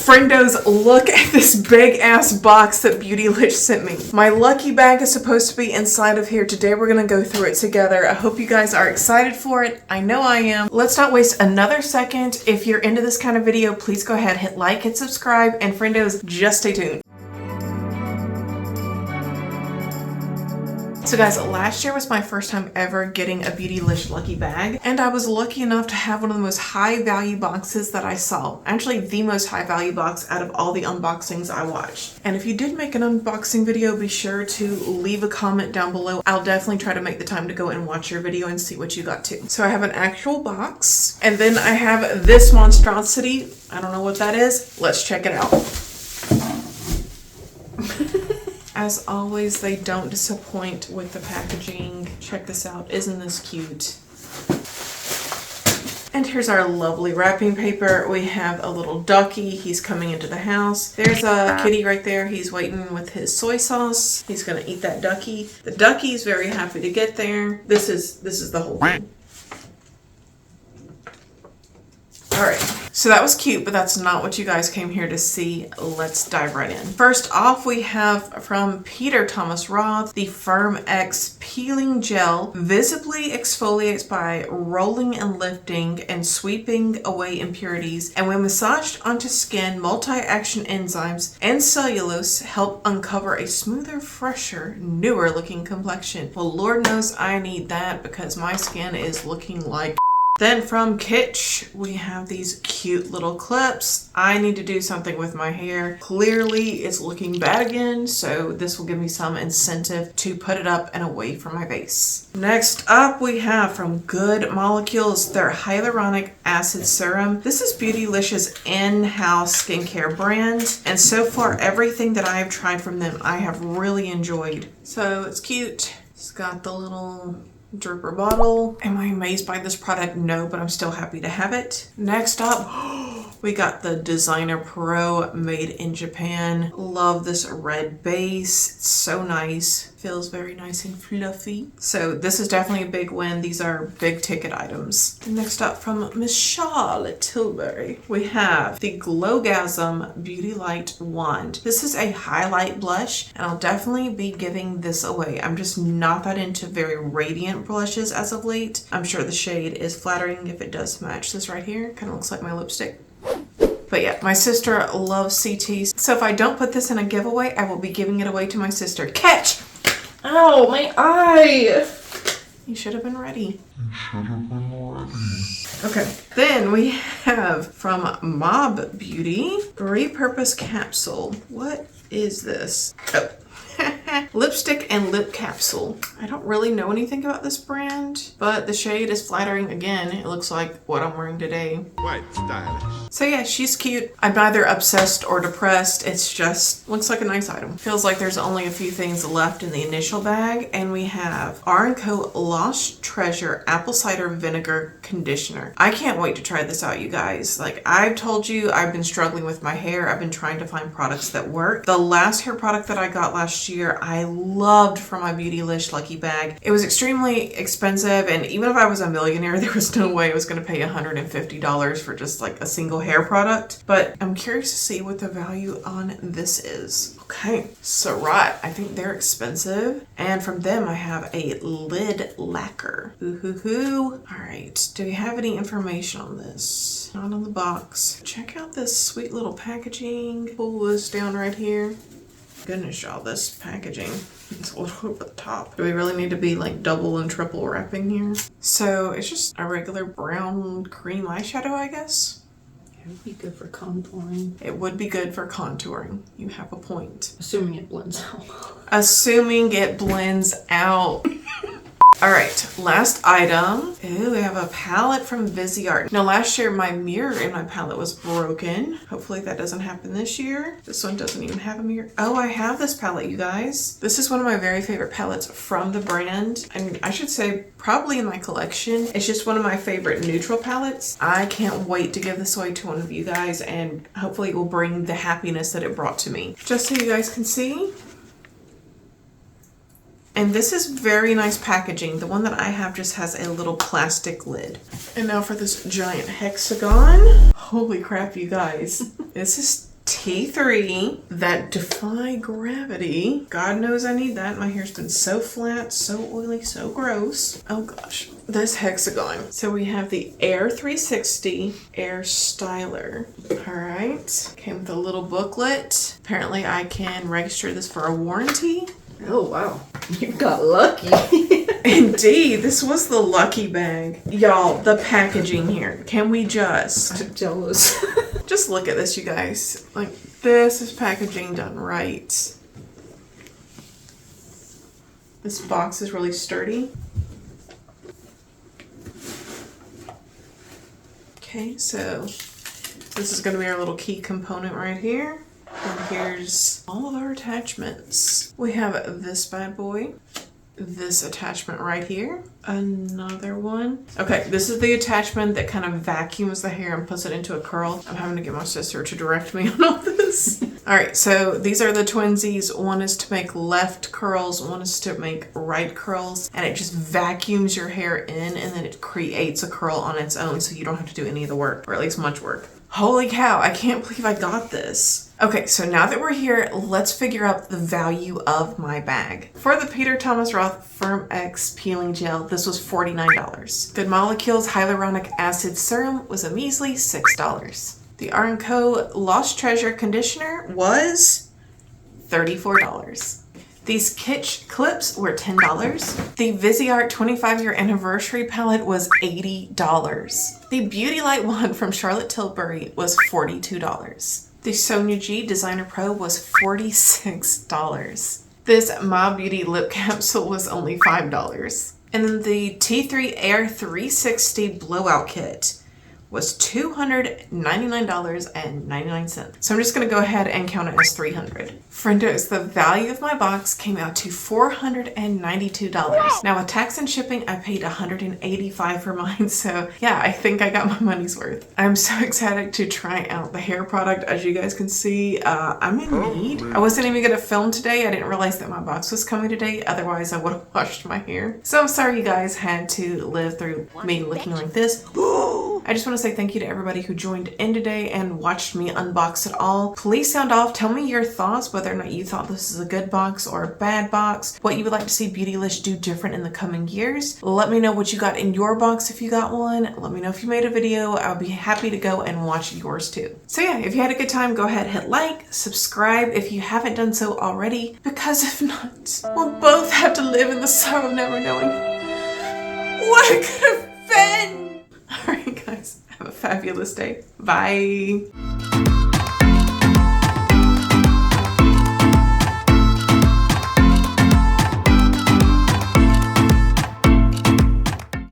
Friendos, look at this big ass box that Beautylish sent me. My lucky bag is supposed to be inside of here. Today we're gonna go through it together. I hope you guys are excited for it. I know I am. Let's not waste another second. If you're into this kind of video, please go ahead, hit like, hit subscribe, and Friendos, just stay tuned. So guys, last year was my first time ever getting a Beautylish Lucky Bag, and I was lucky enough to have one of the most high value boxes that I saw. Actually, the most high value box out of all the unboxings I watched. And if you did make an unboxing video, be sure to leave a comment down below. I'll definitely try to make the time to go and watch your video and see what you got to. So I have an actual box, and then I have this monstrosity. I don't know what that is. Let's check it out. As always, they don't disappoint with the packaging. Check this out. Isn't this cute? And here's our lovely wrapping paper. We have a little ducky. He's coming into the house. There's a kitty right there. He's waiting with his soy sauce. He's gonna eat that ducky. The ducky's very happy to get there. This is the whole thing. All right, so that was cute, but that's not what you guys came here to see. Let's dive right in. First off, we have from Peter Thomas Roth, the Firm X Peeling Gel. Visibly exfoliates by rolling and lifting and sweeping away impurities. And when massaged onto skin, multi-action enzymes and cellulose help uncover a smoother, fresher, newer looking complexion. Well, Lord knows I need that because my skin is looking like. Then from Kitsch, we have these cute little clips. I need to do something with my hair. Clearly, it's looking bad again, so this will give me some incentive to put it up and away from my face. Next up, we have from Good Molecules, their Hyaluronic Acid Serum. This is Beautylish's in-house skincare brand, and so far, everything that I have tried from them, I have really enjoyed. So it's cute. It's got the little dripper bottle. Am I amazed by this product? No, but I'm still happy to have it. Next up, we got the Designer Pro made in Japan. Love this red base. It's so nice. Feels very nice and fluffy. So this is definitely a big win. These are big ticket items. Next up from Miss Charlotte Tilbury, we have the Glowgasm Beauty Light Wand. This is a highlight blush, and I'll definitely be giving this away. I'm just not that into very radiant blushes as of late. I'm sure the shade is flattering if it does match this right here. Kind of looks like my lipstick. But yeah, my sister loves CTs. So if I don't put this in a giveaway, I will be giving it away to my sister. Catch! Ow, my eye! You should have been ready. Okay, then we have from Mob Beauty, Repurpose Capsule. What is this? Oh. Lipstick and lip capsule. I don't really know anything about this brand, but the shade is flattering again. It looks like what I'm wearing today. Quite stylish. So yeah, she's cute. I'm neither obsessed or depressed. It's just looks like a nice item. Feels like there's only a few things left in the initial bag, and we have R&Co Lost Treasure Apple Cider Vinegar Conditioner. I can't wait to try this out, you guys. Like I've told you, I've been struggling with my hair. I've been trying to find products that work. The last hair product that I got last year, I loved from my Beautylish Lucky Bag. It was extremely expensive, and even if I was a millionaire, there was no way I was going to pay $150 for just like a single hair product. But I'm curious to see what the value on this is. Okay, Surratt. I think they're expensive. And from them, I have a lid lacquer. Ooh-hoo-hoo. All right, do we have any information on this? Not on the box. Check out this sweet little packaging. Pull this down right here. Goodness, y'all, this packaging is a little over the top. Do we really need to be like double and triple wrapping here? So it's just a regular brown cream eyeshadow, I guess. It would be good for contouring. It would be good for contouring. You have a point. Assuming it blends out. Assuming it blends out. All right, last item. Ooh, we have a palette from Viseart. Now, last year my mirror in my palette was broken. Hopefully that doesn't happen this year. This one doesn't even have a mirror. Oh, I have this palette, you guys. This is one of my very favorite palettes from the brand. I mean, I should say probably in my collection. It's just one of my favorite neutral palettes. I can't wait to give this away to one of you guys, and hopefully it will bring the happiness that it brought to me. Just so you guys can see. And this is very nice packaging. The one that I have just has a little plastic lid. And now for this giant hexagon. Holy crap, you guys. This is T3 that defy gravity. God knows I need that. My hair's been so flat, so oily, so gross. Oh gosh. This hexagon. So we have the Air 360 Air Styler. All right. Came with a little booklet. Apparently I can register this for a warranty. Oh, wow. You got lucky. Indeed, this was the lucky bag. Y'all, the packaging here. Can we just... I'm jealous. Just look at this, you guys. Like, this is packaging done right. This box is really sturdy. Okay, so this is going to be our little key component right here. And here's all of our attachments. We have this bad boy. This attachment right here. Another one. Okay, this is the attachment that kind of vacuums the hair and puts it into a curl. I'm having to get my sister to direct me on all this. All right, so these are the twinsies. One is to make left curls, one is to make right curls, and it just vacuums your hair in and then it creates a curl on its own so you don't have to do any of the work, or at least much work. Holy cow, I can't believe I got this. Okay, so now that we're here, let's figure out the value of my bag. For the Peter Thomas Roth Firm X Peeling Gel, this was $49. Good Molecules Hyaluronic Acid Serum was a measly $6. The R&Co Lost Treasure Conditioner was $34. These Kitsch clips were $10. The Viseart 25-year anniversary palette was $80. The Beauty Light wand from Charlotte Tilbury was $42. The Sonia G Designer Pro was $46. This My Beauty lip capsule was only $5. And then the T3 Air 360 Blowout Kit was $299.99. So I'm just gonna go ahead and count it as $300. Friendos, the value of my box came out to $492. Now with tax and shipping, I paid $185 for mine. So yeah, I think I got my money's worth. I'm so excited to try out the hair product. As you guys can see, I'm in need. I wasn't even gonna film today. I didn't realize that my box was coming today. Otherwise I would have washed my hair. So I'm sorry you guys had to live through me looking like this. I just want to say thank you to everybody who joined in today and watched me unbox it all. Please sound off. Tell me your thoughts, whether or not you thought this is a good box or a bad box, what you would like to see Beautylish do different in the coming years. Let me know what you got in your box if you got one. Let me know if you made a video. I'll be happy to go and watch yours too. So yeah, if you had a good time, go ahead, hit like, subscribe if you haven't done so already, because if not, we'll both have to live in the sorrow of never knowing what it could have been. All right, guys, have a fabulous day. Bye.